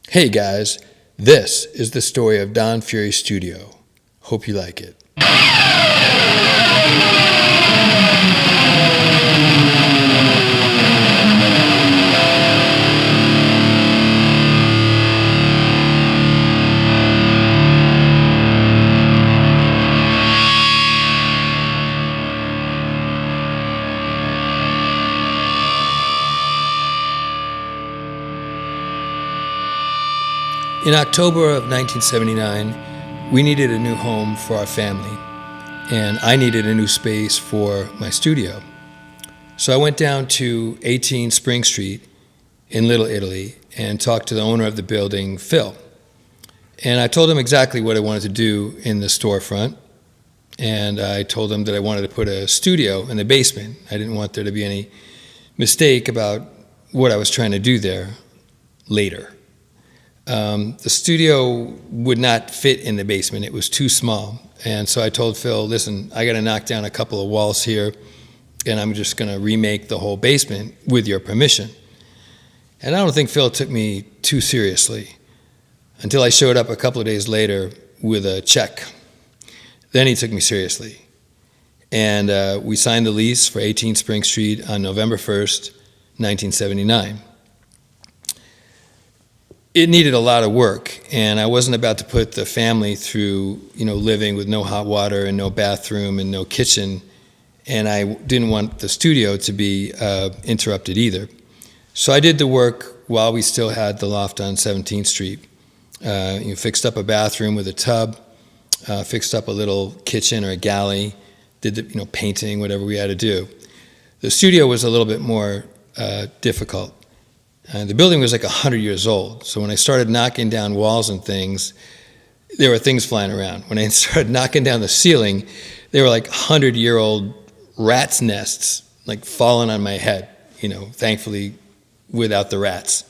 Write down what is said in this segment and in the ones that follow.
Hey guys, this is the story of Don Fury Studio. Hope you like it. In October of 1979, we needed a new home for our family, and I needed a new space for my studio. So I went down to 18 Spring Street in Little Italy and talked to the owner of the building, Phil. And I told him exactly what I wanted to do in the storefront, and I told him that I wanted to put a studio in the basement. I didn't want there to be any mistake about what I was trying to do there later. The studio would not fit in the basement. It was too small. And so I told Phil, listen, I got to knock down a couple of walls here, and I'm just going to remake the whole basement with your permission. And I don't think Phil took me too seriously until I showed up a couple of days later with a check. Then he took me seriously. And we signed the lease for 18 Spring Street on November 1st, 1979. It needed a lot of work, and I wasn't about to put the family through, living with no hot water and no bathroom and no kitchen, and I didn't want the studio to be interrupted either. So I did the work while we still had the loft on 17th Street. Fixed up a bathroom with a tub, fixed up a little kitchen or a galley, did the painting, whatever we had to do. The studio was a little bit more difficult. The building was like 100 years old, so when I started knocking down walls and things, there were things flying around. When I started knocking down the ceiling, there were like 100-year-old rats' nests, like falling on my head, thankfully without the rats.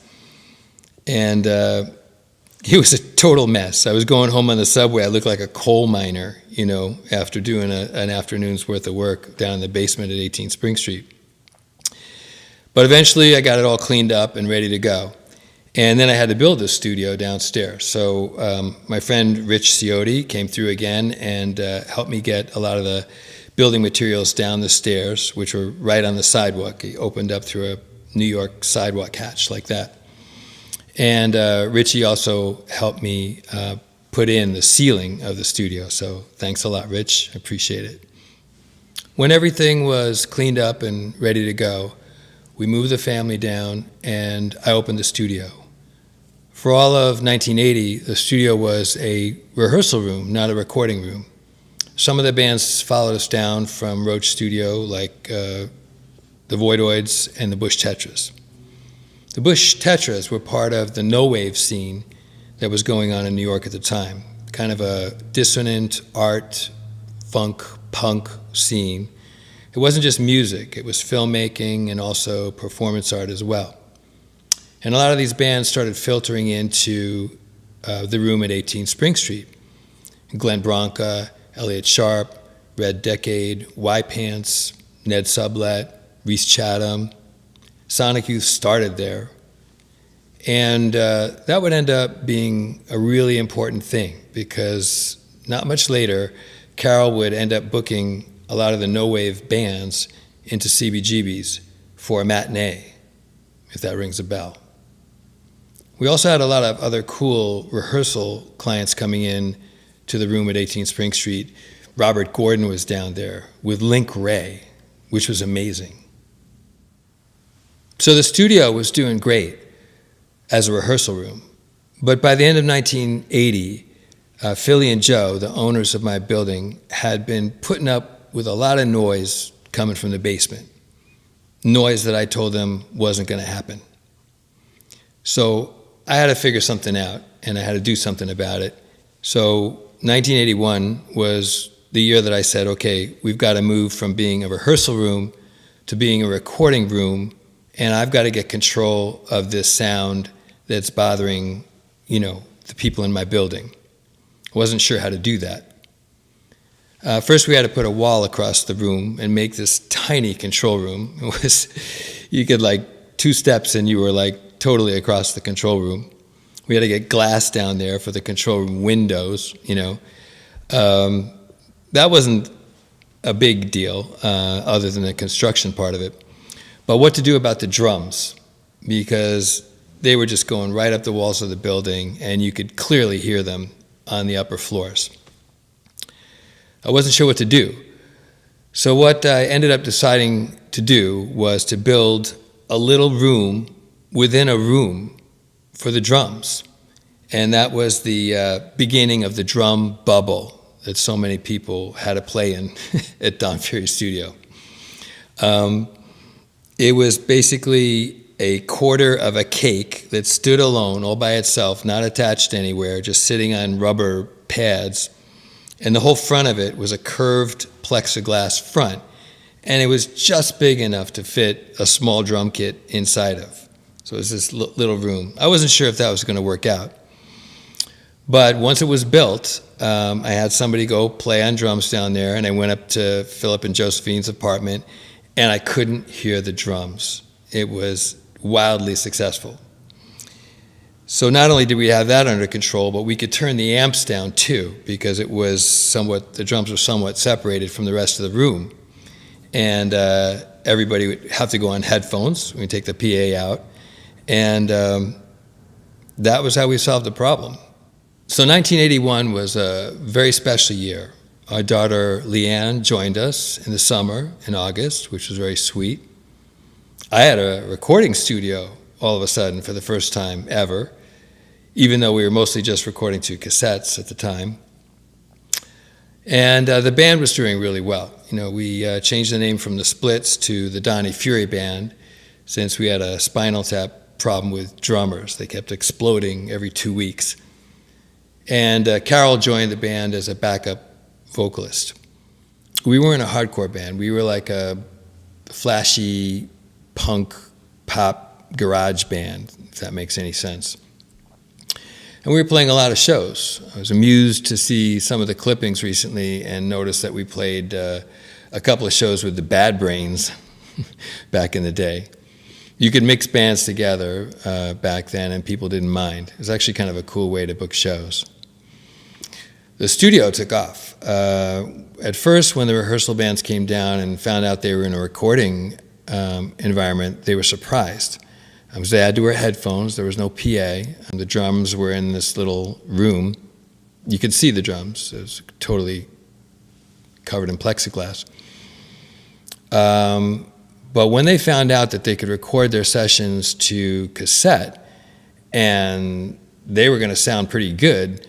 And it was a total mess. I was going home on the subway, I looked like a coal miner, after doing an afternoon's worth of work down in the basement at 18 Spring Street. But eventually I got it all cleaned up and ready to go. And then I had to build this studio downstairs. So my friend Rich Ciotti came through again and helped me get a lot of the building materials down the stairs, which were right on the sidewalk. He opened up through a New York sidewalk hatch like that. And Richie also helped me put in the ceiling of the studio. So thanks a lot, Rich. I appreciate it. When everything was cleaned up and ready to go, we moved the family down, and I opened the studio. For all of 1980, the studio was a rehearsal room, not a recording room. Some of the bands followed us down from Roach Studio, like the Voidoids and the Bush Tetras. The Bush Tetras were part of the no-wave scene that was going on in New York at the time, kind of a dissonant art, funk, punk scene. It wasn't just music, it was filmmaking and also performance art as well. And a lot of these bands started filtering into the room at 18 Spring Street. Glenn Branca, Elliott Sharp, Red Decade, Y Pants, Ned Sublette, Reese Chatham. Sonic Youth started there. And that would end up being a really important thing because not much later, Carol would end up booking a lot of the no-wave bands into CBGB's for a matinee, if that rings a bell. We also had a lot of other cool rehearsal clients coming in to the room at 18 Spring Street. Robert Gordon was down there with Link Wray, which was amazing. So the studio was doing great as a rehearsal room. But by the end of 1980, Philly and Joe, the owners of my building, had been putting up with a lot of noise coming from the basement. Noise that I told them wasn't going to happen. So I had to figure something out, and I had to do something about it. So 1981 was the year that I said, okay, we've got to move from being a rehearsal room to being a recording room, and I've got to get control of this sound that's bothering, the people in my building. I wasn't sure how to do that. First, we had to put a wall across the room and make this tiny control room. It was, you could 2 steps and you were totally across the control room. We had to get glass down there for the control room windows, That wasn't a big deal, other than the construction part of it. But what to do about the drums, because they were just going right up the walls of the building, and you could clearly hear them on the upper floors. I wasn't sure what to do. So what I ended up deciding to do was to build a little room within a room for the drums. And that was the beginning of the drum bubble that so many people had to play in at Don Fury's studio. It was basically a quarter of a cake that stood alone, all by itself, not attached anywhere, just sitting on rubber pads. And the whole front of it was a curved plexiglass front. And it was just big enough to fit a small drum kit inside of. So it was this little room. I wasn't sure if that was going to work out. But once it was built, I had somebody go play on drums down there, and I went up to Philip and Josephine's apartment, and I couldn't hear the drums. It was wildly successful. So not only did we have that under control, but we could turn the amps down too, because the drums were somewhat separated from the rest of the room. And everybody would have to go on headphones. We'd take the PA out. And that was how we solved the problem. So 1981 was a very special year. Our daughter Leanne joined us in the summer, in August, which was very sweet. I had a recording studio all of a sudden for the first time ever, even though we were mostly just recording to cassettes at the time. And the band was doing really well. We changed the name from the Splits to the Donnie Fury Band, since we had a Spinal Tap problem with drummers. They kept exploding every 2 weeks. And Carol joined the band as a backup vocalist. We weren't a hardcore band. We were like a flashy punk pop garage band, if that makes any sense. And we were playing a lot of shows. I was amused to see some of the clippings recently and noticed that we played a couple of shows with the Bad Brains back in the day. You could mix bands together back then, and people didn't mind. It was actually kind of a cool way to book shows. The studio took off. At first, when the rehearsal bands came down and found out they were in a recording environment, they were surprised. They had to wear headphones. There was no PA. And the drums were in this little room. You could see the drums. It was totally covered in plexiglass. But when they found out that they could record their sessions to cassette and they were going to sound pretty good,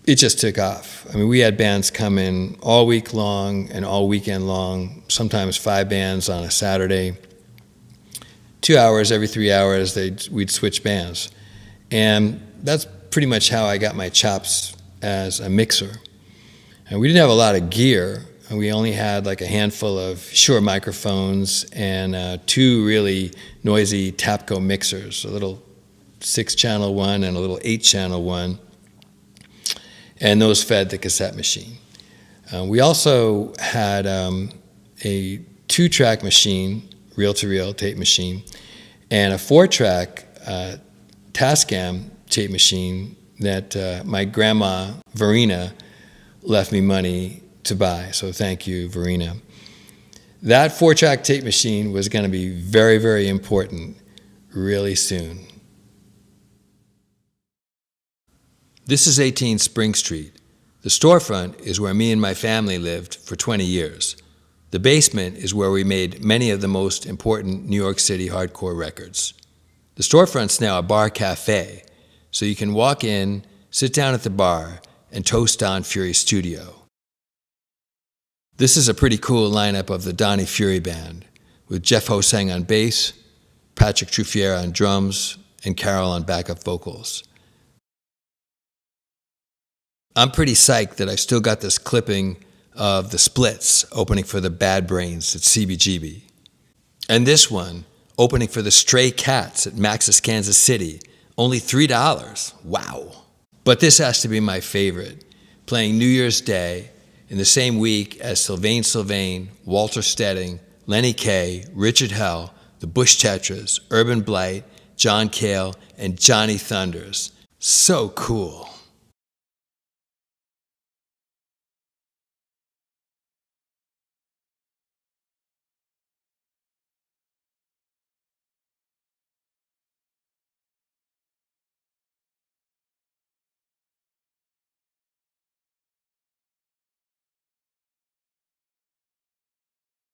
it just took off. We had bands come in all week long and all weekend long, sometimes 5 bands on a Saturday. 2 hours, every 3 hours, we'd switch bands. And that's pretty much how I got my chops as a mixer. And we didn't have a lot of gear. We only had like a handful of Shure microphones and 2 really noisy Tapco mixers, a little 6-channel one and a little 8-channel one. And those fed the cassette machine. We also had a 2-track machine, reel-to-reel tape machine, and a 4-track Tascam tape machine that my grandma, Verena, left me money to buy, so thank you, Verena. That 4-track tape machine was going to be very, very important really soon. This is 18 Spring Street. The storefront is where me and my family lived for 20 years. The basement is where we made many of the most important New York City hardcore records. The storefront's now a bar cafe, so you can walk in, sit down at the bar, and toast Don Fury's studio. This is a pretty cool lineup of the Donnie Fury Band, with Jeff Hosang on bass, Patrick Truffier on drums, and Carol on backup vocals. I'm pretty psyched that I still got this clipping of the Splits opening for the Bad Brains at CBGB. And this one opening for the Stray Cats at Max's Kansas City, only $3. Wow. But this has to be my favorite, playing New Year's Day in the same week as Sylvain, Walter Stedding, Lenny Kaye, Richard Hell, the Bush Tetras, Urban Blight, John Cale, and Johnny Thunders. So cool.